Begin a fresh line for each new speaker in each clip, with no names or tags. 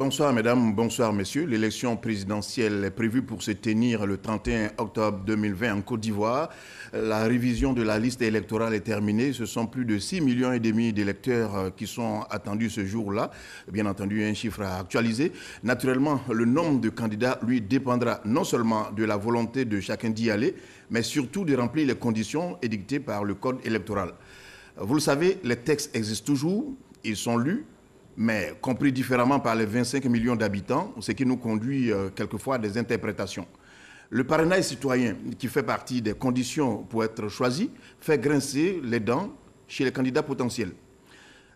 Bonsoir mesdames, bonsoir messieurs. L'élection présidentielle est prévue pour se tenir le 31 octobre 2020 en Côte d'Ivoire. La révision de la liste électorale est terminée. Ce sont plus de 6,5 millions d'électeurs qui sont attendus ce jour-là. Bien entendu, un chiffre à actualiser. Naturellement, le nombre de candidats, lui, dépendra non seulement de la volonté de chacun d'y aller, mais surtout de remplir les conditions édictées par le code électoral. Vous le savez, les textes existent toujours, ils sont lus, mais compris différemment par les 25 millions d'habitants, ce qui nous conduit quelquefois à des interprétations. Le parrainage citoyen, qui fait partie des conditions pour être choisi, fait grincer les dents chez les candidats potentiels.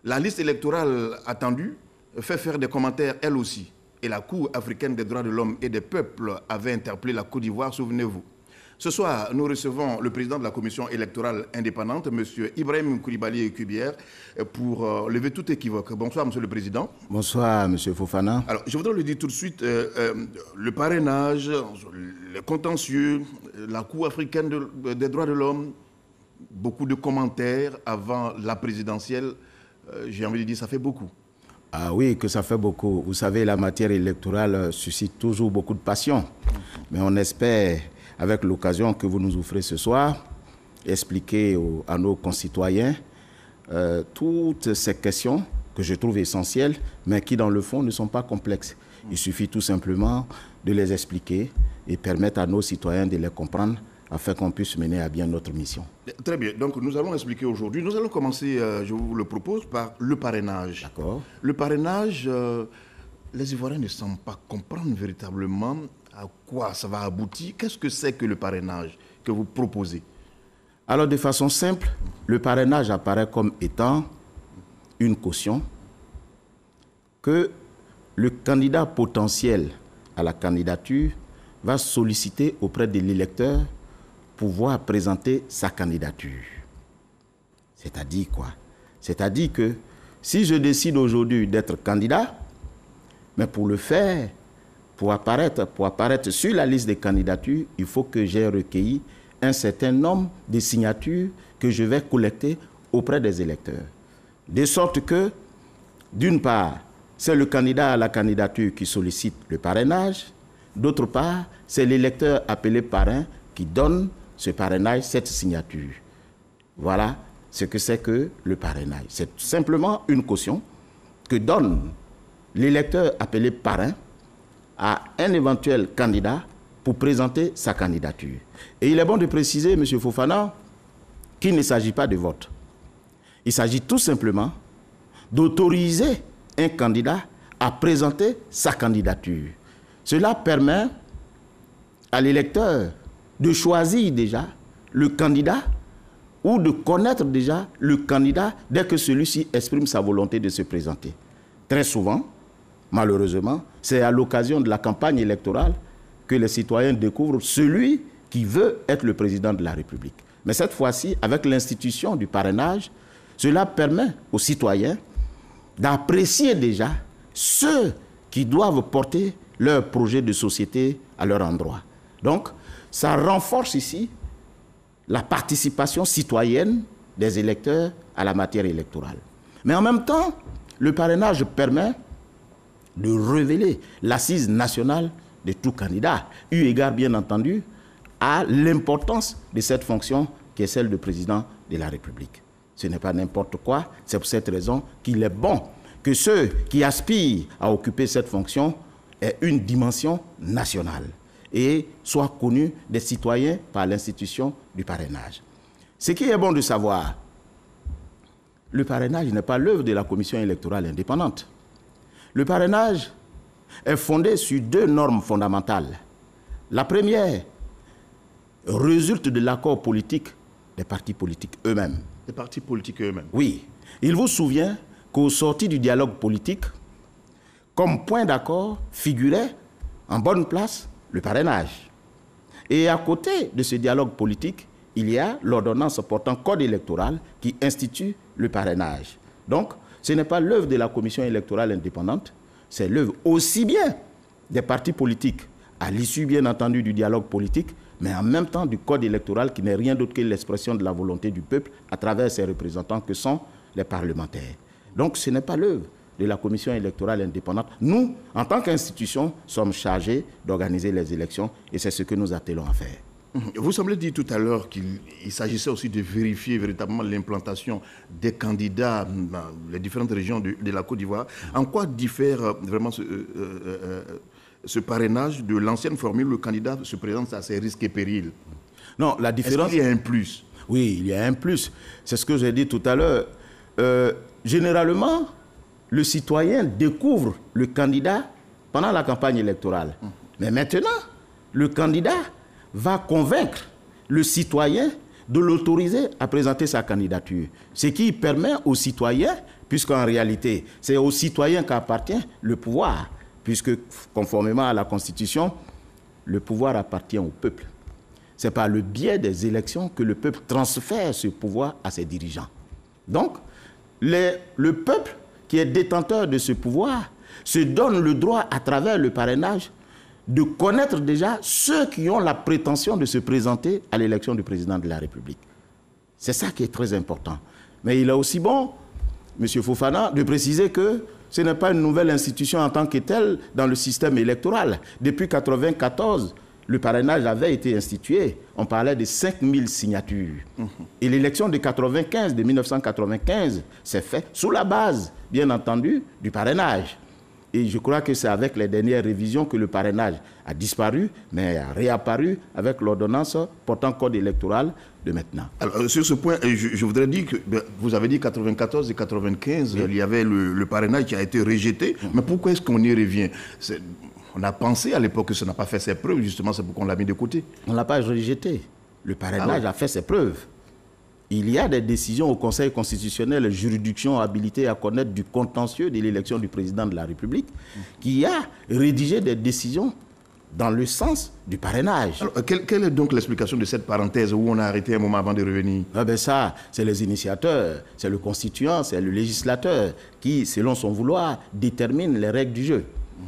La liste électorale attendue fait faire des commentaires elle aussi. Et la Cour africaine des droits de l'homme et des peuples avait interpellé la Côte d'Ivoire, souvenez-vous. Ce soir, nous recevons le président de la commission électorale indépendante, M. Ibrahim Koulibaly Kubière, pour lever tout équivoque. Bonsoir, M. le Président.
Bonsoir, M. Fofana.
Alors, je voudrais le dire tout de suite, le parrainage, le contentieux, la Cour africaine des droits de l'homme, beaucoup de commentaires avant la présidentielle, j'ai envie de dire, ça fait beaucoup.
Ah oui, que ça fait beaucoup. Vous savez, la matière électorale suscite toujours beaucoup de passion. Mais on espère, avec l'occasion que vous nous offrez ce soir, expliquer à nos concitoyens toutes ces questions que je trouve essentielles, mais qui dans le fond ne sont pas complexes. Il suffit tout simplement de les expliquer et permettre à nos citoyens de les comprendre afin qu'on puisse mener à bien notre mission.
Très bien. Donc nous allons expliquer aujourd'hui. Nous allons commencer, je vous le propose, par le parrainage.
D'accord.
Le parrainage, les Ivoiriens ne semblent pas comprendre véritablement à quoi ça va aboutir. Qu'est-ce que c'est que le parrainage que vous proposez?
Alors, de façon simple, le parrainage apparaît comme étant une caution que le candidat potentiel à la candidature va solliciter auprès de l'électeur pour pouvoir présenter sa candidature. C'est-à-dire quoi? C'est-à-dire que si je décide aujourd'hui d'être candidat, mais pour le faire, pour apparaître sur la liste des candidatures, il faut que j'ai recueilli un certain nombre de signatures que je vais collecter auprès des électeurs. De sorte que, d'une part, c'est le candidat à la candidature qui sollicite le parrainage. D'autre part, c'est l'électeur appelé parrain qui donne ce parrainage, cette signature. Voilà ce que c'est que le parrainage. C'est simplement une caution que donne l'électeur appelé parrain à un éventuel candidat pour présenter sa candidature. Et il est bon de préciser, M. Fofana, qu'il ne s'agit pas de vote. Il s'agit tout simplement d'autoriser un candidat à présenter sa candidature. Cela permet à l'électeur de choisir déjà le candidat ou de connaître déjà le candidat dès que celui-ci exprime sa volonté de se présenter. Très souvent, malheureusement, c'est à l'occasion de la campagne électorale que les citoyens découvrent celui qui veut être le président de la République. Mais cette fois-ci, avec l'institution du parrainage, cela permet aux citoyens d'apprécier déjà ceux qui doivent porter leur projet de société à leur endroit. Donc, ça renforce ici la participation citoyenne des électeurs à la matière électorale. Mais en même temps, le parrainage permet de révéler l'assise nationale de tout candidat, eu égard bien entendu à l'importance de cette fonction qui est celle de président de la République. Ce n'est pas n'importe quoi, c'est pour cette raison qu'il est bon que ceux qui aspirent à occuper cette fonction aient une dimension nationale et soient connus des citoyens par l'institution du parrainage. Ce qui est bon de savoir, le parrainage n'est pas l'œuvre de la commission électorale indépendante. Le parrainage est fondé sur deux normes fondamentales. La première résulte de l'accord politique des partis politiques eux-mêmes.
Des partis politiques eux-mêmes?
Oui. Il vous souvient qu'au sorti du dialogue politique, comme point d'accord, figurait en bonne place le parrainage. Et à côté de ce dialogue politique, il y a l'ordonnance portant code électoral qui institue le parrainage. Donc, ce n'est pas l'œuvre de la commission électorale indépendante, c'est l'œuvre aussi bien des partis politiques, à l'issue bien entendu du dialogue politique, mais en même temps du code électoral qui n'est rien d'autre que l'expression de la volonté du peuple à travers ses représentants que sont les parlementaires. Donc ce n'est pas l'œuvre de la commission électorale indépendante. Nous, en tant qu'institution, sommes chargés d'organiser les élections et c'est ce que nous attelons à faire.
Vous semblez dire tout à l'heure qu'il s'agissait aussi de vérifier véritablement l'implantation des candidats dans les différentes régions de la Côte d'Ivoire. En quoi diffère vraiment ce parrainage de l'ancienne formule où le candidat se présente à ses risques et périls?
Non, la différence...
Est-ce qu'il y a un plus?
Oui, il y a un plus. C'est ce que j'ai dit tout à l'heure. Généralement, le citoyen découvre le candidat pendant la campagne électorale. Mais maintenant, le candidat va convaincre le citoyen de l'autoriser à présenter sa candidature. Ce qui permet aux citoyens, puisqu'en réalité, c'est aux citoyens qu'appartient le pouvoir, puisque conformément à la Constitution, le pouvoir appartient au peuple. C'est par le biais des élections que le peuple transfère ce pouvoir à ses dirigeants. Donc, le peuple qui est détenteur de ce pouvoir se donne le droit, à travers le parrainage, de connaître déjà ceux qui ont la prétention de se présenter à l'élection du président de la République. C'est ça qui est très important. Mais il est aussi bon, M. Fofana, de préciser que ce n'est pas une nouvelle institution en tant que telle dans le système électoral. Depuis 1994, le parrainage avait été institué. On parlait de 5000 signatures. Et l'élection de 1995 s'est faite sous la base, bien entendu, du parrainage. Et je crois que c'est avec les dernières révisions que le parrainage a disparu, mais a réapparu avec l'ordonnance portant code électoral de maintenant.
Alors, sur ce point, je voudrais dire que vous avez dit 94 et 95, oui. Il y avait le parrainage qui a été rejeté. Mais pourquoi est-ce qu'on y revient? On a pensé à l'époque que ça n'a pas fait ses preuves, justement, c'est pourquoi on l'a mis de côté.
On ne l'a pas rejeté. Le parrainage a fait ses preuves. Il y a des décisions au Conseil constitutionnel, juridiction habilitée à connaître du contentieux de l'élection du président de la République, qui a rédigé des décisions dans le sens du parrainage.
Alors, quelle est donc l'explication de cette parenthèse où on a arrêté un moment avant de revenir?
Ça, c'est les initiateurs, c'est le constituant, c'est le législateur qui, selon son vouloir, détermine les règles du jeu.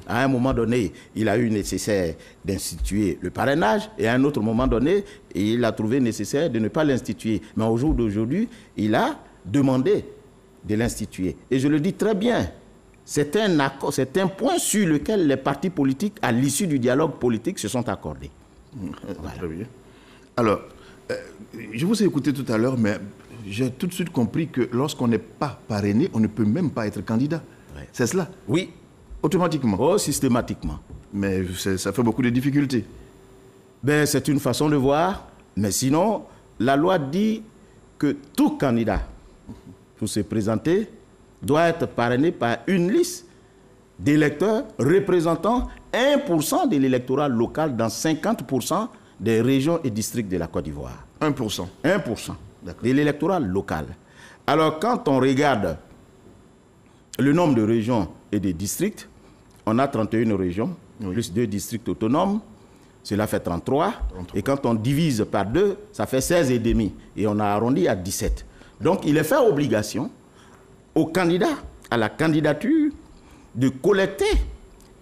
À un moment donné, il a eu nécessaire d'instituer le parrainage et à un autre moment donné, il a trouvé nécessaire de ne pas l'instituer. Mais au jour d'aujourd'hui, il a demandé de l'instituer. Et je le dis très bien, c'est un accord, c'est un point sur lequel les partis politiques, à l'issue du dialogue politique, se sont accordés.
Voilà. Très bien. Alors, je vous ai écouté tout à l'heure, mais j'ai tout de suite compris que lorsqu'on n'est pas parrainé, on ne peut même pas être candidat. Ouais. C'est cela?
Oui.
Automatiquement?
Oh, systématiquement.
Mais ça fait beaucoup de difficultés.
C'est une façon de voir, mais sinon, la loi dit que tout candidat, pour se présenter, doit être parrainé par une liste d'électeurs représentant 1% de l'électorat local dans 50% des régions et districts de la Côte d'Ivoire.
1%?
1% de l'électorat local. Alors, quand on regarde le nombre de régions et des districts, on a 31 régions, oui, plus 2 districts autonomes, cela fait 33. Et quand on divise par 2, ça fait 16,5. Et on a arrondi à 17. Donc, il est fait obligation aux candidats à la candidature de collecter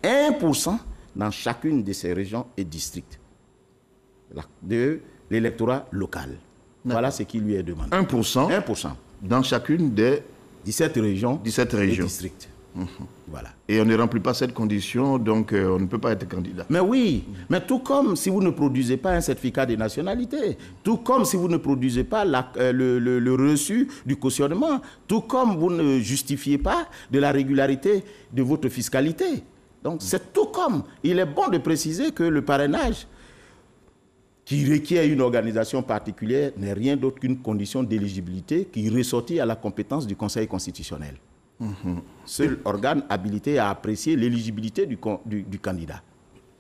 1% dans chacune de ces régions et districts de l'électorat local. Voilà ce qui lui est demandé.
1%?
1%.
Dans chacune des
17 régions,
17 régions.
Et districts. Voilà.
Et on ne remplit pas cette condition, donc on ne peut pas être candidat.
Mais oui, mais tout comme si vous ne produisez pas un certificat de nationalité, tout comme si vous ne produisez pas le reçu du cautionnement, tout comme vous ne justifiez pas de la régularité de votre fiscalité. Donc c'est tout comme. Il est bon de préciser que le parrainage, qui requiert une organisation particulière, n'est rien d'autre qu'une condition d'éligibilité qui ressortit à la compétence du Conseil constitutionnel. Seul organe habilité à apprécier l'éligibilité du candidat.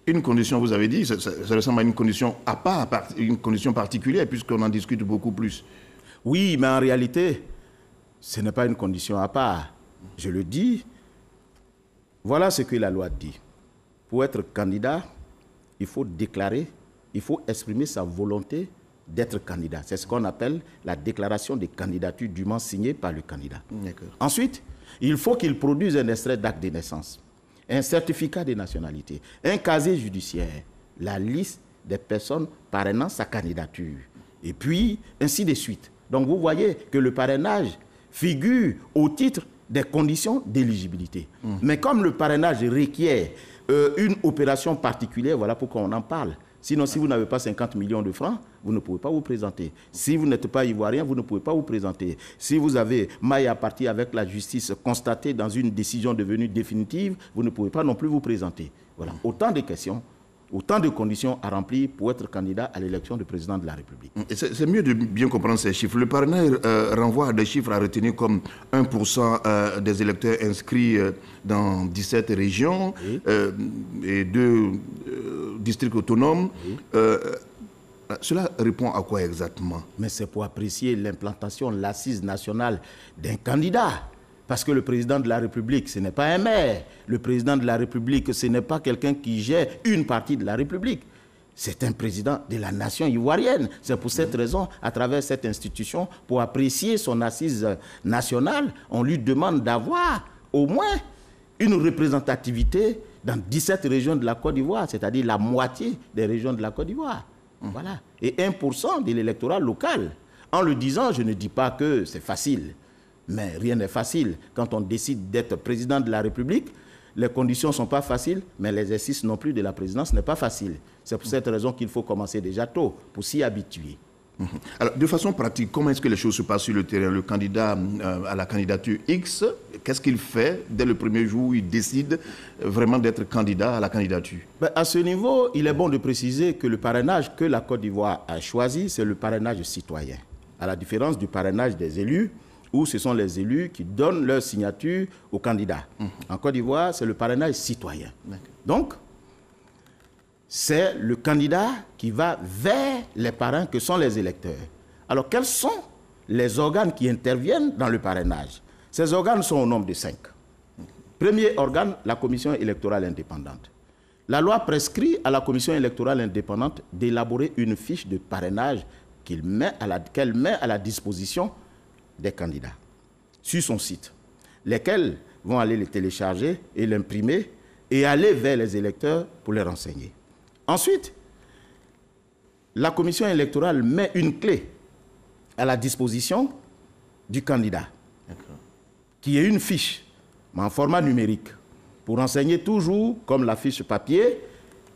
Une condition, vous avez dit, ça ressemble à une condition à part, une condition particulière, puisqu'on en discute beaucoup plus.
Oui, mais en réalité, ce n'est pas une condition à part. Je le dis, voilà ce que la loi dit. Pour être candidat, il faut déclarer, il faut exprimer sa volonté d'être candidat. C'est ce qu'on appelle la déclaration de candidature dûment signée par le candidat. Ensuite, il faut qu'il produise un extrait d'acte de naissance, un certificat de nationalité, un casier judiciaire, la liste des personnes parrainant sa candidature, et puis ainsi de suite. Donc vous voyez que le parrainage figure au titre des conditions d'éligibilité. Mais comme le parrainage requiert une opération particulière, voilà pourquoi on en parle. Sinon, si vous n'avez pas 50 millions de francs, vous ne pouvez pas vous présenter. Si vous n'êtes pas ivoirien, vous ne pouvez pas vous présenter. Si vous avez maille à partie avec la justice constatée dans une décision devenue définitive, vous ne pouvez pas non plus vous présenter. Voilà, autant de questions, autant de conditions à remplir pour être candidat à l'élection du président de la République.
C'est mieux de bien comprendre ces chiffres. Le parrainage renvoie à des chiffres à retenir comme 1% des électeurs inscrits dans 17 régions et 2 districts autonomes. Cela répond à quoi exactement?
Mais c'est pour apprécier l'implantation, l'assise nationale d'un candidat. Parce que le président de la République, ce n'est pas un maire. Le président de la République, ce n'est pas quelqu'un qui gère une partie de la République. C'est un président de la nation ivoirienne. C'est pour cette raison, à travers cette institution, pour apprécier son assise nationale, on lui demande d'avoir au moins une représentativité dans 17 régions de la Côte d'Ivoire, c'est-à-dire la moitié des régions de la Côte d'Ivoire. Voilà. Et 1% de l'électorat local. En le disant, je ne dis pas que c'est facile. Mais rien n'est facile. Quand on décide d'être président de la République, les conditions ne sont pas faciles, mais l'exercice non plus de la présidence n'est pas facile. C'est pour cette raison qu'il faut commencer déjà tôt, pour s'y habituer.
Alors, de façon pratique, comment est-ce que les choses se passent sur le terrain? Le candidat à la candidature X, qu'est-ce qu'il fait dès le premier jour où il décide vraiment d'être candidat à la candidature?
À ce niveau, il est bon de préciser que le parrainage que la Côte d'Ivoire a choisi, c'est le parrainage citoyen. À la différence du parrainage des élus, où ce sont les élus qui donnent leur signature aux candidats. En Côte d'Ivoire, c'est le parrainage citoyen. Donc, c'est le candidat qui va vers les parrains que sont les électeurs. Alors, quels sont les organes qui interviennent dans le parrainage? Ces organes sont au nombre de 5. Premier organe, la commission électorale indépendante. La loi prescrit à la commission électorale indépendante d'élaborer une fiche de parrainage qu'elle met à la disposition des candidats sur son site, lesquels vont aller les télécharger et l'imprimer et aller vers les électeurs pour les renseigner. Ensuite, la commission électorale met une clé à la disposition du candidat, qui est une fiche, mais en format numérique, pour renseigner toujours, comme la fiche papier,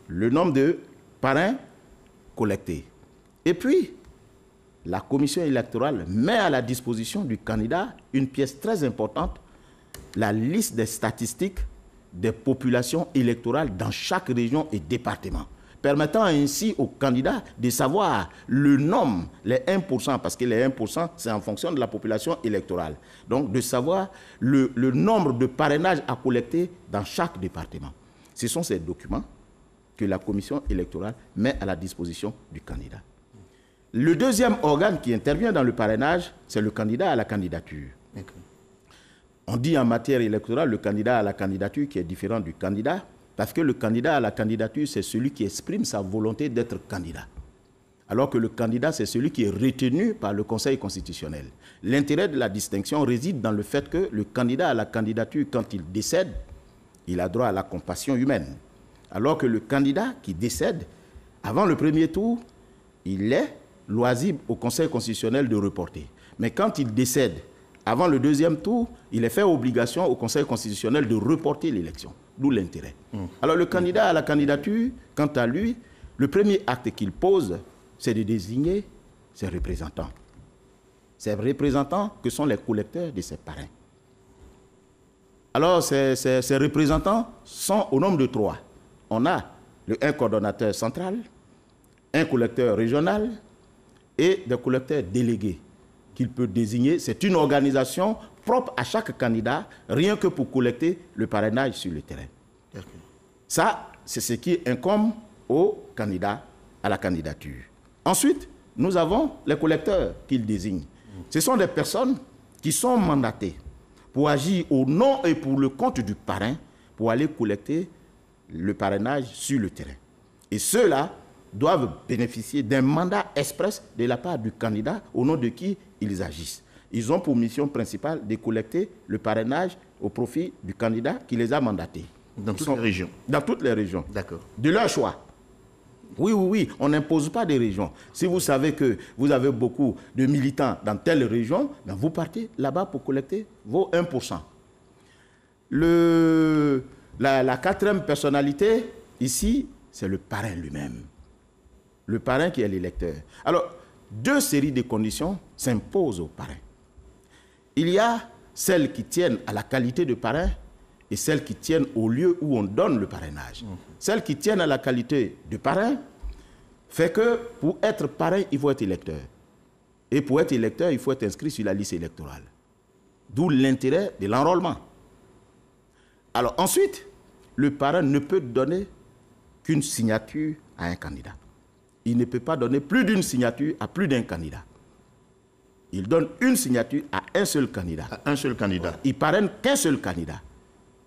le nombre de parrains collectés. Et puis, la commission électorale met à la disposition du candidat une pièce très importante, la liste des statistiques des populations électorales dans chaque région et département, permettant ainsi au candidat de savoir le nombre, les 1%, parce que les 1%, c'est en fonction de la population électorale. Donc, de savoir le nombre de parrainages à collecter dans chaque département. Ce sont ces documents que la commission électorale met à la disposition du candidat. Le deuxième organe qui intervient dans le parrainage, c'est le candidat à la candidature. On dit en matière électorale le candidat à la candidature qui est différent du candidat, parce que le candidat à la candidature, c'est celui qui exprime sa volonté d'être candidat. Alors que le candidat, c'est celui qui est retenu par le Conseil constitutionnel. L'intérêt de la distinction réside dans le fait que le candidat à la candidature, quand il décède, il a droit à la compassion humaine. Alors que le candidat qui décède, avant le premier tour, il est loisible au Conseil constitutionnel de reporter. Mais quand il décède, avant le deuxième tour, il est fait obligation au Conseil constitutionnel de reporter l'élection. D'où l'intérêt. Alors le candidat à la candidature, quant à lui, le premier acte qu'il pose, c'est de désigner ses représentants. Ces représentants que sont les collecteurs de ses parrains. Alors ces représentants sont au nombre de 3. On a un coordonnateur central, un collecteur régional, et des collecteurs délégués qu'il peut désigner. C'est une organisation propre à chaque candidat, rien que pour collecter le parrainage sur le terrain. Ça, c'est ce qui incombe aux candidats à la candidature. Ensuite, nous avons les collecteurs qu'il désigne. Ce sont des personnes qui sont mandatées pour agir au nom et pour le compte du parrain, pour aller collecter le parrainage sur le terrain. Et ceux-là doivent bénéficier d'un mandat express de la part du candidat au nom de qui ils agissent. Ils ont pour mission principale de collecter le parrainage au profit du candidat qui les a mandatés.
Dans toutes les régions? Dans
toutes les régions.
D'accord.
De leur choix. Oui, on n'impose pas des régions. Si vous savez que vous avez beaucoup de militants dans telle région, vous partez là-bas pour collecter vos 1%. La quatrième personnalité, ici, c'est le parrain lui-même. Le parrain qui est l'électeur. Alors, deux séries de conditions s'imposent au parrain. Il y a celles qui tiennent à la qualité de parrain et celles qui tiennent au lieu où on donne le parrainage. Celles qui tiennent à la qualité de parrain fait que pour être parrain, il faut être électeur. Et pour être électeur, il faut être inscrit sur la liste électorale. D'où l'intérêt de l'enrôlement. Alors ensuite, le parrain ne peut donner qu'une signature à un candidat. Il ne peut pas donner plus d'une signature à plus d'un candidat. Il donne une signature à un seul candidat.
À un seul candidat.
Il parraine qu'un seul candidat.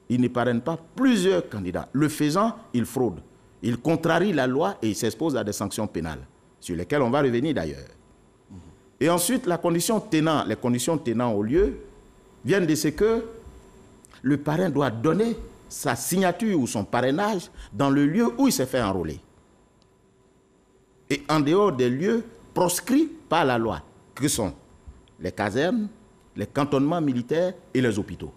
Il ne parraine pas plusieurs candidats. Le faisant, il fraude. Il contrarie la loi et il s'expose à des sanctions pénales, sur lesquelles on va revenir d'ailleurs. Et ensuite, les conditions tenant au lieu viennent de ce que le parrain doit donner sa signature ou son parrainage dans le lieu où il s'est fait enrôler. Et en dehors des lieux proscrits par la loi, que sont les casernes, les cantonnements militaires et les hôpitaux.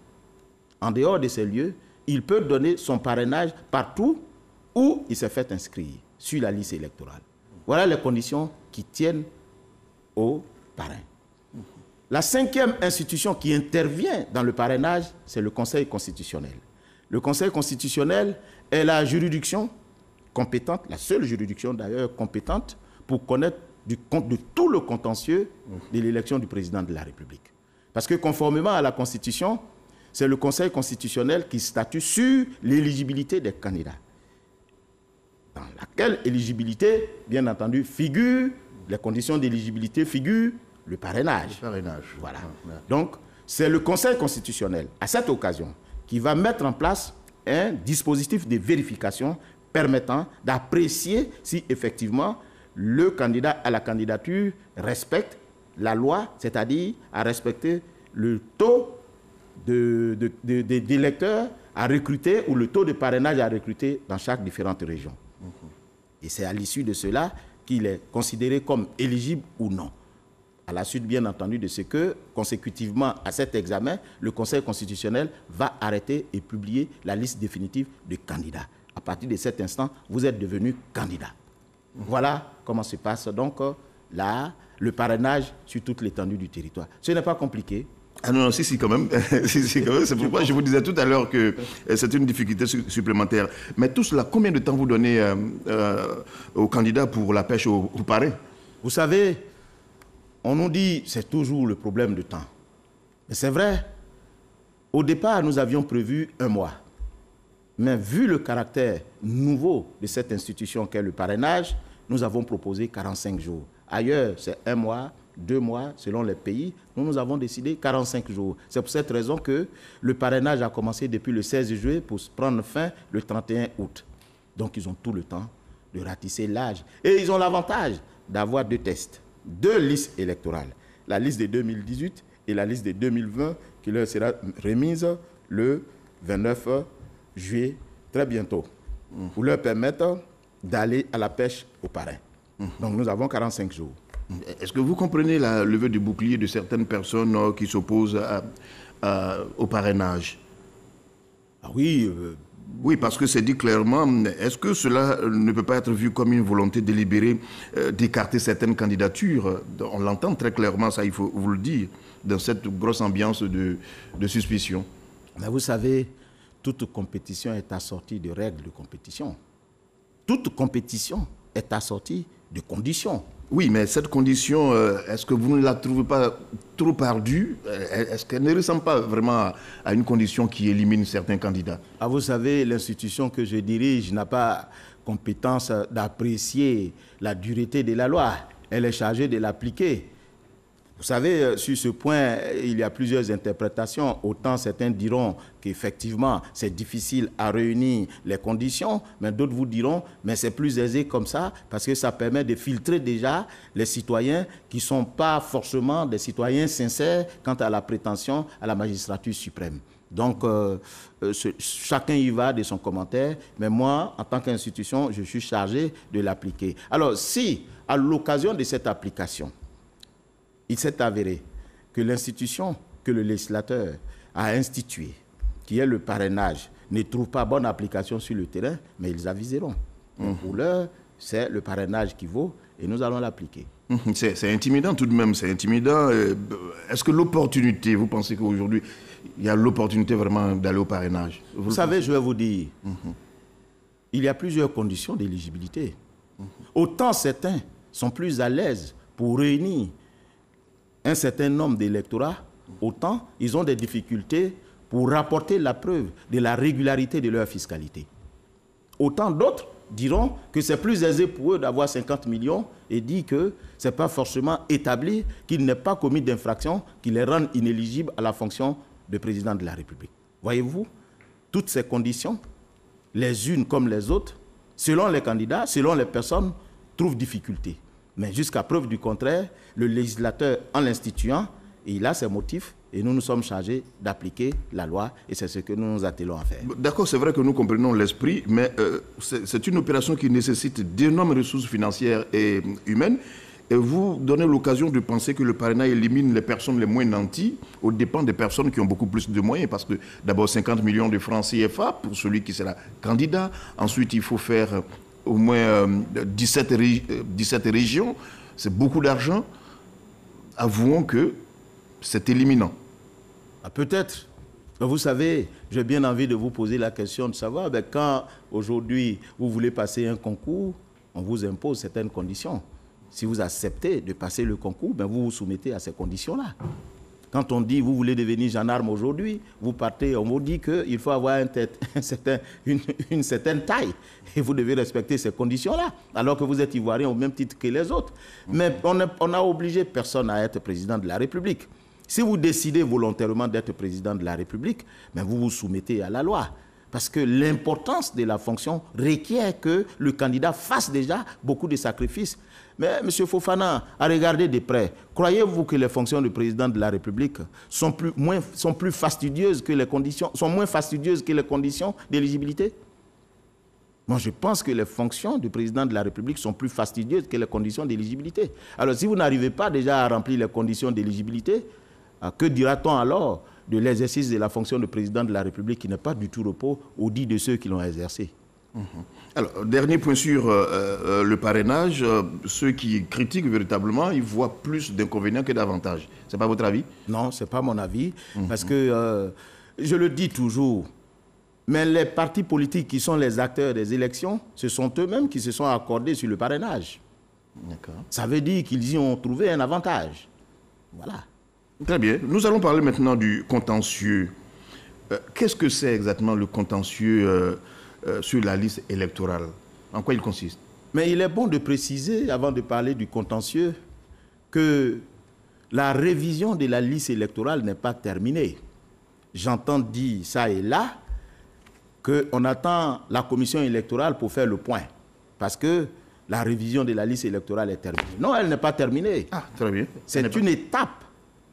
En dehors de ces lieux, il peut donner son parrainage partout où il s'est fait inscrire sur la liste électorale. Voilà les conditions qui tiennent au parrain. La cinquième institution qui intervient dans le parrainage, c'est le Conseil constitutionnel. Le Conseil constitutionnel est la juridiction compétente, la seule juridiction d'ailleurs compétente pour connaître de tout le contentieux de l'élection du président de la République. Parce que conformément à la Constitution, c'est le Conseil constitutionnel qui statue sur l'éligibilité des candidats. Dans laquelle éligibilité, bien entendu, figure, les conditions d'éligibilité figurent le parrainage.
Le parrainage.
Voilà. Donc, c'est le Conseil constitutionnel, à cette occasion, qui va mettre en place un dispositif de vérification permettant d'apprécier si effectivement le candidat à la candidature respecte la loi, c'est-à-dire à respecter le taux d'électeurs à recruter ou le taux de parrainage à recruter dans chaque différente région. Et c'est à l'issue de cela qu'il est considéré comme éligible ou non. À la suite, bien entendu, de ce que, consécutivement à cet examen, le Conseil constitutionnel va arrêter et publier la liste définitive de candidats. À partir de cet instant, vous êtes devenu candidat. Voilà comment se passe donc là, le parrainage sur toute l'étendue du territoire. Ce n'est pas compliqué.
Ah non, si, quand même. C'est pourquoi je vous disais tout à l'heure que c'est une difficulté supplémentaire. Mais tout cela, combien de temps vous donnez aux candidats pour la pêche au parrain?
Vous savez, on nous dit que c'est toujours le problème de temps. Mais c'est vrai, au départ, nous avions prévu 1 mois. Mais vu le caractère nouveau de cette institution qu'est le parrainage, nous avons proposé 45 jours. Ailleurs, c'est 1 mois, 2 mois, selon les pays. Nous avons décidé 45 jours. C'est pour cette raison que le parrainage a commencé depuis le 16 juillet pour prendre fin le 31 août. Donc, ils ont tout le temps de ratisser l'âge. Et ils ont l'avantage d'avoir 2 tests, 2 listes électorales. La liste de 2018 et la liste de 2020 qui leur sera remise le 29 juillet, très bientôt, pour leur permettre d'aller à la pêche au parrain. Donc, nous avons 45 jours.
Est-ce que vous comprenez la levée du bouclier de certaines personnes qui s'opposent au parrainage?
Ah oui.
Oui, parce que c'est dit clairement. Est-ce que cela ne peut pas être vu comme une volonté délibérée d'écarter certaines candidatures? On l'entend très clairement, ça il faut vous le dire, dans cette grosse ambiance de suspicion.
Mais vous savez, toute compétition est assortie de règles de compétition. Toute compétition est assortie de conditions.
Oui, mais cette condition, est-ce que vous ne la trouvez pas trop ardue? Est-ce qu'elle ne ressemble pas vraiment à une condition qui élimine certains candidats?
Ah, vous savez, l'institution que je dirige n'a pas compétence d'apprécier la dureté de la loi. Elle est chargée de l'appliquer. Vous savez, sur ce point, il y a plusieurs interprétations. Autant certains diront qu'effectivement, c'est difficile à réunir les conditions, mais d'autres vous diront, mais c'est plus aisé comme ça, parce que ça permet de filtrer déjà les citoyens qui ne sont pas forcément des citoyens sincères quant à la prétention à la magistrature suprême. Donc, chacun y va de son commentaire, mais moi, en tant qu'institution, je suis chargé de l'appliquer. Alors, si, à l'occasion de cette application, il s'est avéré que l'institution que le législateur a instituée qui est le parrainage, ne trouvent pas bonne application sur le terrain, mais ils aviseront. Pour l'heure, c'est le parrainage qui vaut et nous allons l'appliquer.
C'est intimidant tout de même, c'est intimidant. Est-ce que l'opportunité, vous pensez qu'aujourd'hui, il y a l'opportunité vraiment d'aller au parrainage?
Vous savez, je vais vous dire, il y a plusieurs conditions d'éligibilité. Autant certains sont plus à l'aise pour réunir un certain nombre d'électorats, autant ils ont des difficultés pour rapporter la preuve de la régularité de leur fiscalité. Autant d'autres diront que c'est plus aisé pour eux d'avoir 50 millions et dire que ce n'est pas forcément établi qu'ils n'aient pas commis d'infraction qui les rendent inéligibles à la fonction de président de la République. Voyez-vous, toutes ces conditions, les unes comme les autres, selon les candidats, selon les personnes, trouvent difficulté. Mais jusqu'à preuve du contraire, le législateur, en l'instituant, il a ses motifs et nous nous sommes chargés d'appliquer la loi et c'est ce que nous nous attelons à faire.
D'accord, c'est vrai que nous comprenons l'esprit, mais c'est une opération qui nécessite d'énormes ressources financières et humaines. Et vous donnez l'occasion de penser que le parrainage élimine les personnes les moins nanties aux dépens des personnes qui ont beaucoup plus de moyens. Parce que d'abord 50 millions de francs CFA pour celui qui sera candidat. Ensuite, il faut faire au moins 17 régions. C'est beaucoup d'argent. Avouons que c'est éliminant.
Peut-être. Vous savez, j'ai bien envie de vous poser la question de savoir, quand aujourd'hui vous voulez passer un concours, on vous impose certaines conditions. Si vous acceptez de passer le concours, vous vous soumettez à ces conditions-là. Quand on dit vous voulez devenir gendarme aujourd'hui, vous partez, on vous dit qu'il faut avoir une certaine taille et vous devez respecter ces conditions-là, alors que vous êtes ivoirien au même titre que les autres. Mais on n'a obligé personne à être président de la République. Si vous décidez volontairement d'être président de la République, vous vous soumettez à la loi. Parce que l'importance de la fonction requiert que le candidat fasse déjà beaucoup de sacrifices. Mais M. Fofana, à regarder de près, croyez-vous que les fonctions du président de la République sont plus fastidieuses que les conditions, sont moins fastidieuses que les conditions d'éligibilité? Moi, je pense que les fonctions du président de la République sont plus fastidieuses que les conditions d'éligibilité. Alors, si vous n'arrivez pas déjà à remplir les conditions d'éligibilité, que dira-t-on alors de l'exercice de la fonction de président de la République qui n'est pas du tout repos au dit de ceux qui l'ont exercé?
Alors, dernier point sur le parrainage. Ceux qui critiquent véritablement, ils voient plus d'inconvénients que d'avantages. Ce n'est pas votre avis?
Non, ce n'est pas mon avis. Parce que, je le dis toujours, mais les partis politiques qui sont les acteurs des élections, ce sont eux-mêmes qui se sont accordés sur le parrainage. Ça veut dire qu'ils y ont trouvé un avantage. Voilà.
Très bien. Nous allons parler maintenant du contentieux. Qu'est-ce que c'est exactement le contentieux sur la liste électorale? En quoi il consiste?
Mais il est bon de préciser, avant de parler du contentieux, que la révision de la liste électorale n'est pas terminée. J'entends dire ça et là qu'on attend la commission électorale pour faire le point. Parce que la révision de la liste électorale est terminée. Non, elle n'est pas terminée.
Ah, très bien.
C'est une étape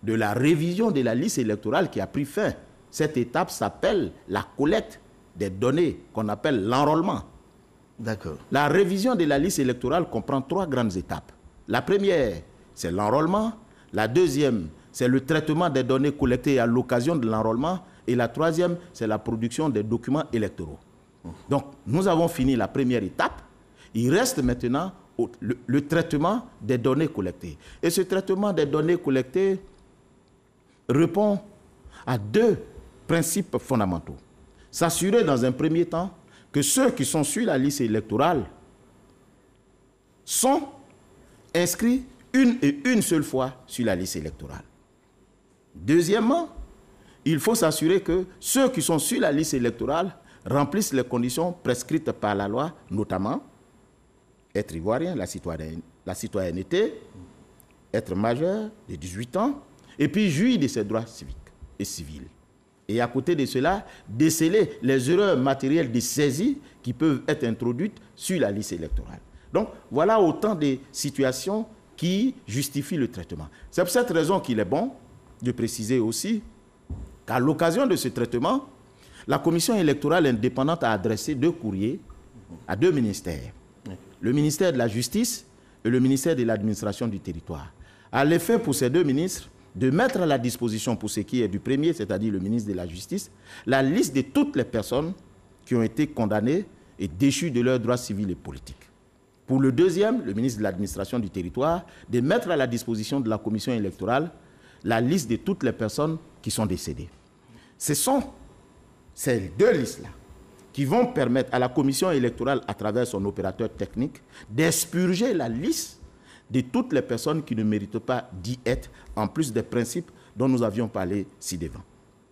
de la révision de la liste électorale qui a pris fin. Cette étape s'appelle la collecte des données qu'on appelle l'enrôlement.
D'accord.
La révision de la liste électorale comprend 3 grandes étapes. La première, c'est l'enrôlement. La deuxième, c'est le traitement des données collectées à l'occasion de l'enrôlement. Et la troisième, c'est la production des documents électoraux. Donc, nous avons fini la première étape. Il reste maintenant le traitement des données collectées. Et ce traitement des données collectées répond à 2 principes fondamentaux. S'assurer dans un premier temps que ceux qui sont sur la liste électorale sont inscrits une seule fois sur la liste électorale. Deuxièmement, il faut s'assurer que ceux qui sont sur la liste électorale remplissent les conditions prescrites par la loi, notamment être ivoirien, la citoyenneté, être majeur de 18 ans, et puis jouir de ses droits civiques et civils. Et à côté de cela, déceler les erreurs matérielles de saisie qui peuvent être introduites sur la liste électorale. Donc, voilà autant de situations qui justifient le traitement. C'est pour cette raison qu'il est bon de préciser aussi qu'à l'occasion de ce traitement, la commission électorale indépendante a adressé 2 courriers à 2 ministères. Le ministère de la Justice et le ministère de l'Administration du Territoire. À l'effet, pour ces 2 ministres, de mettre à la disposition pour ce qui est du premier, c'est-à-dire le ministre de la Justice, la liste de toutes les personnes qui ont été condamnées et déchues de leurs droits civils et politiques. Pour le deuxième, le ministre de l'Administration du Territoire, de mettre à la disposition de la commission électorale la liste de toutes les personnes qui sont décédées. Ce sont ces deux listes-là qui vont permettre à la commission électorale, à travers son opérateur technique, d'expurger la liste de toutes les personnes qui ne méritent pas d'y être, en plus des principes dont nous avions parlé ci-devant.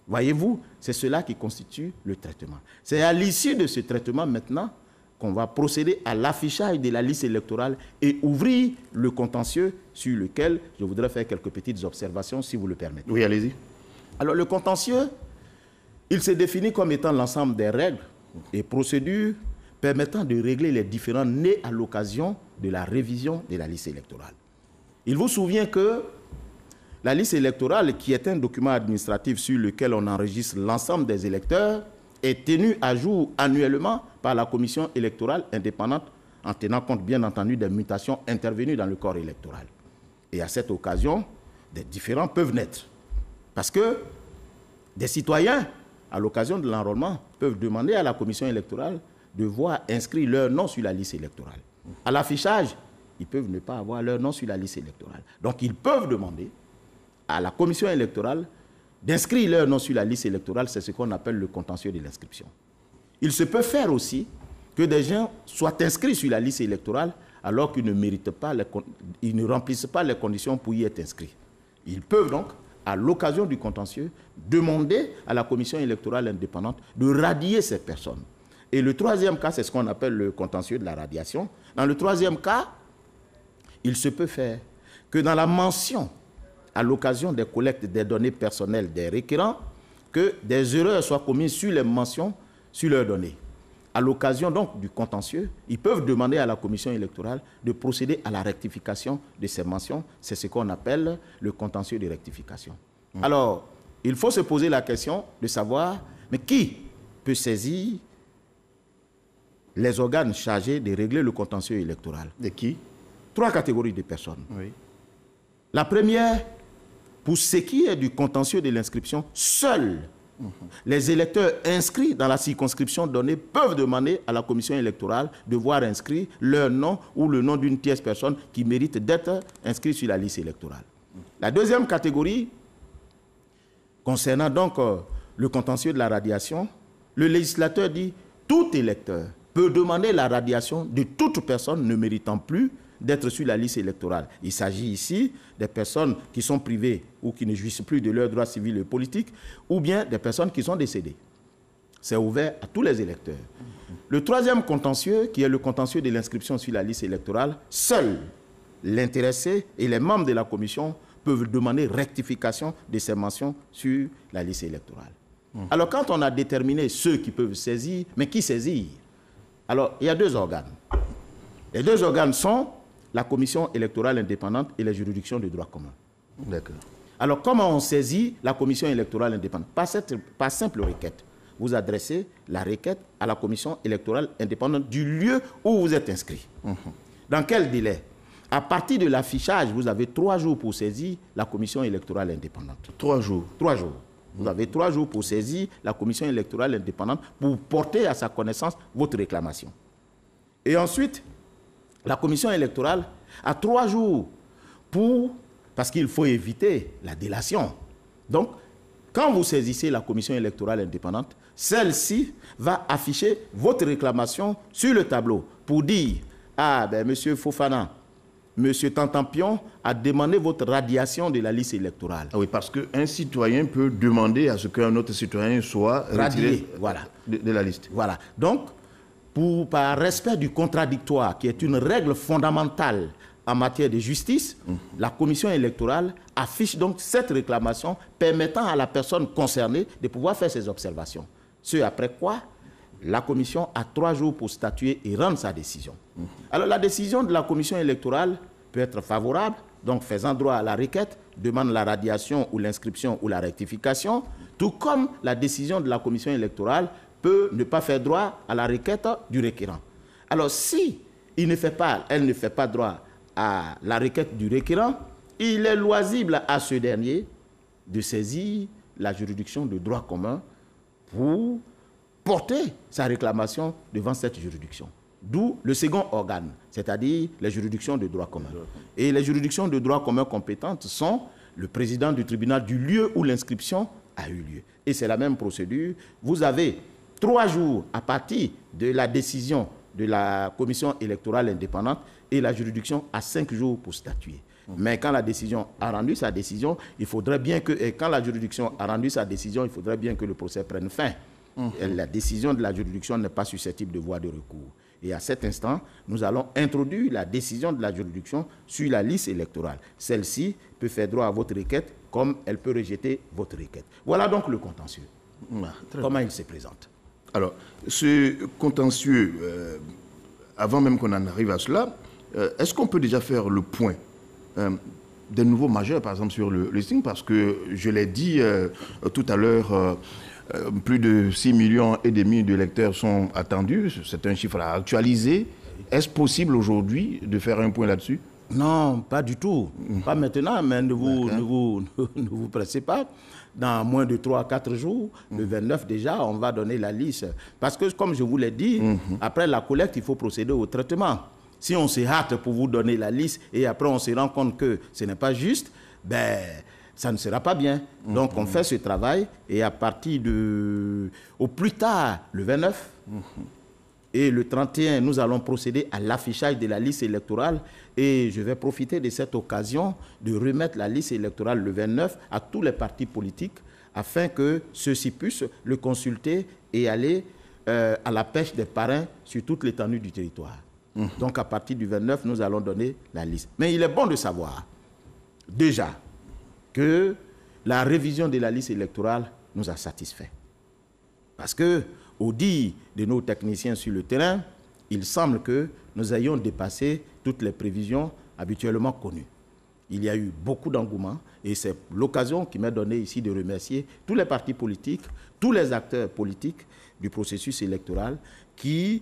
Voyez-vous, c'est cela qui constitue le traitement. C'est à l'issue de ce traitement maintenant qu'on va procéder à l'affichage de la liste électorale et ouvrir le contentieux sur lequel je voudrais faire quelques petites observations, si vous le permettez.
Oui, allez-y.
Alors, le contentieux, il se définit comme étant l'ensemble des règles et procédures permettant de régler les différends nés à l'occasion de la révision de la liste électorale. Il vous souvient que la liste électorale, qui est un document administratif sur lequel on enregistre l'ensemble des électeurs, est tenue à jour annuellement par la commission électorale indépendante, en tenant compte bien entendu des mutations intervenues dans le corps électoral. Et à cette occasion, des différends peuvent naître. Parce que des citoyens, à l'occasion de l'enrôlement, peuvent demander à la commission électorale de voir inscrire leur nom sur la liste électorale. À l'affichage, ils peuvent ne pas avoir leur nom sur la liste électorale. Donc ils peuvent demander à la commission électorale d'inscrire leur nom sur la liste électorale, c'est ce qu'on appelle le contentieux de l'inscription. Il se peut faire aussi que des gens soient inscrits sur la liste électorale alors qu'ils ne méritent pas, ils ne remplissent pas les conditions pour y être inscrits. Ils peuvent donc, à l'occasion du contentieux, demander à la commission électorale indépendante de radier ces personnes. Et le troisième cas, c'est ce qu'on appelle le contentieux de la radiation. Dans le troisième cas, il se peut faire que dans la mention, à l'occasion des collectes des données personnelles des requérants, que des erreurs soient commises sur les mentions, sur leurs données. À l'occasion donc du contentieux, ils peuvent demander à la commission électorale de procéder à la rectification de ces mentions. C'est ce qu'on appelle le contentieux de rectification. Alors, il faut se poser la question de savoir, mais qui peut saisir les organes chargés de régler le contentieux électoral?
De qui?
3 catégories de personnes.
Oui.
La première, pour ce qui est du contentieux de l'inscription, seuls les électeurs inscrits dans la circonscription donnée peuvent demander à la commission électorale de voir inscrit leur nom ou le nom d'une tierce personne qui mérite d'être inscrite sur la liste électorale. La deuxième catégorie, concernant donc le contentieux de la radiation, le législateur dit tout électeur peut demander la radiation de toute personne ne méritant plus d'être sur la liste électorale. Il s'agit ici des personnes qui sont privées ou qui ne jouissent plus de leurs droits civils et politiques, ou bien des personnes qui sont décédées. C'est ouvert à tous les électeurs. Le troisième contentieux, qui est le contentieux de l'inscription sur la liste électorale, seul l'intéressé et les membres de la commission peuvent demander rectification de ces mentions sur la liste électorale. Alors, quand on a déterminé ceux qui peuvent saisir, mais qui saisir? Alors, il y a 2 organes. Les 2 organes sont la commission électorale indépendante et les juridictions de droit commun.
D'accord.
Alors, comment on saisit la commission électorale indépendante? Par simple requête. Vous adressez la requête à la commission électorale indépendante du lieu où vous êtes inscrit. Dans quel délai? À partir de l'affichage, vous avez 3 jours pour saisir la commission électorale indépendante.
3 jours.
3 jours. Vous avez 3 jours pour saisir la commission électorale indépendante pour porter à sa connaissance votre réclamation. Et ensuite, la commission électorale a 3 jours parce qu'il faut éviter la délation. Donc, quand vous saisissez la commission électorale indépendante, celle-ci va afficher votre réclamation sur le tableau pour dire « Ah, ben, monsieur Fofana, monsieur Tantampion a demandé votre radiation de la liste électorale. »
Ah oui, parce qu'un citoyen peut demander à ce qu'un autre citoyen soit retiré
voilà.
de la liste.
Voilà. Donc, par respect du contradictoire, qui est une règle fondamentale en matière de justice, la commission électorale affiche donc cette réclamation permettant à la personne concernée de pouvoir faire ses observations. Ce après quoi, la commission a 3 jours pour statuer et rendre sa décision. Alors la décision de la commission électorale peut être favorable, donc faisant droit à la requête, demande la radiation ou l'inscription ou la rectification, tout comme la décision de la commission électorale peut ne pas faire droit à la requête du requérant. Alors si elle ne fait pas droit à la requête du requérant, il est loisible à ce dernier de saisir la juridiction de droit commun pour porter sa réclamation devant cette juridiction. D'où le second organe, c'est-à-dire les juridictions de droit commun. Et les juridictions de droit commun compétentes sont le président du tribunal du lieu où l'inscription a eu lieu. Et c'est la même procédure. Vous avez 3 jours à partir de la décision de la commission électorale indépendante et la juridiction a 5 jours pour statuer. Mais quand la décision a rendu sa décision, il faudrait bien que, et quand la juridiction a rendu sa décision, il faudrait bien que le procès prenne fin. Et la décision de la juridiction n'est pas susceptible de voie de recours. Et à cet instant, nous allons introduire la décision de la juridiction sur la liste électorale. Celle-ci peut faire droit à votre requête comme elle peut rejeter votre requête. Voilà donc le contentieux. Comment il se présente?
Alors, ce contentieux, avant même qu'on en arrive à cela, est-ce qu'on peut déjà faire le point des nouveaux majeurs, par exemple, sur le listing? Parce que, je l'ai dit tout à l'heure, plus de 6,5 millions d'électeurs sont attendus. C'est un chiffre à actualiser. Est-ce possible aujourd'hui de faire un point là-dessus?
Non, pas du tout. Pas maintenant, mais ne vous pressez pas. Dans moins de 3 à 4 jours, le 29 déjà, on va donner la liste. Parce que, comme je vous l'ai dit, après la collecte, il faut procéder au traitement. Si on se hâte pour vous donner la liste et après on se rend compte que ce n'est pas juste, ben, ça ne sera pas bien. Donc on fait ce travail et à partir au plus tard, le 29 et le 31, nous allons procéder à l'affichage de la liste électorale et je vais profiter de cette occasion de remettre la liste électorale le 29 à tous les partis politiques afin que ceux-ci puissent le consulter et aller à la pêche des parrains sur toute l'étendue du territoire. Donc à partir du 29, nous allons donner la liste. Mais il est bon de savoir déjà que la révision de la liste électorale nous a satisfait. Parce que, au dit de nos techniciens sur le terrain, il semble que nous ayons dépassé toutes les prévisions habituellement connues. Il y a eu beaucoup d'engouement et c'est l'occasion qui m'est donnée ici de remercier tous les partis politiques, tous les acteurs politiques du processus électoral qui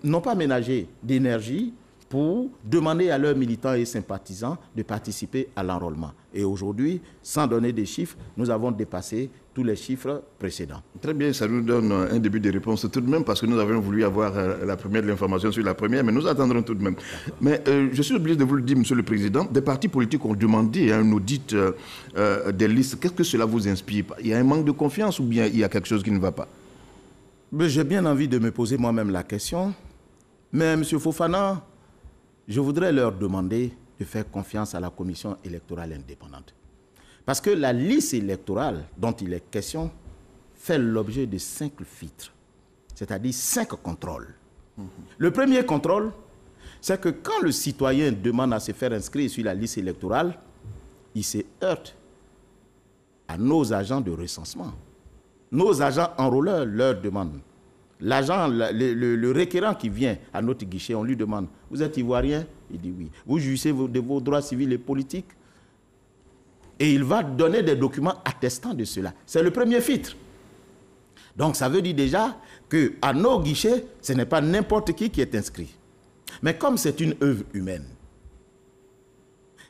n'ont pas ménagé d'énergie pour demander à leurs militants et sympathisants de participer à l'enrôlement. Et aujourd'hui, sans donner des chiffres, nous avons dépassé tous les chiffres précédents.
Très bien, ça nous donne un début de réponse tout de même, parce que nous avions voulu avoir la première de l'information sur la première, mais nous attendrons tout de même. Mais je suis obligé de vous le dire, Monsieur le Président, des partis politiques ont demandé un audit des listes. Qu'est-ce que cela vous inspire? Il y a un manque de confiance ou bien il y a quelque chose qui ne va pas?
J'ai bien envie de me poser moi-même la question, mais M. Fofana, je voudrais leur demander de faire confiance à la commission électorale indépendante. Parce que la liste électorale dont il est question fait l'objet de 5 filtres, c'est-à-dire 5 contrôles. Le premier contrôle, c'est que quand le citoyen demande à se faire inscrire sur la liste électorale, il se heurte à nos agents de recensement. Nos agents enrôleurs leur demandent. L'agent, le requérant qui vient à notre guichet, on lui demande, vous êtes ivoirien? Il dit oui. Vous jouissez de vos droits civils et politiques? Et il va donner des documents attestant de cela. C'est le premier filtre. Donc ça veut dire déjà qu'à nos guichets, ce n'est pas n'importe qui est inscrit. Mais comme c'est une œuvre humaine,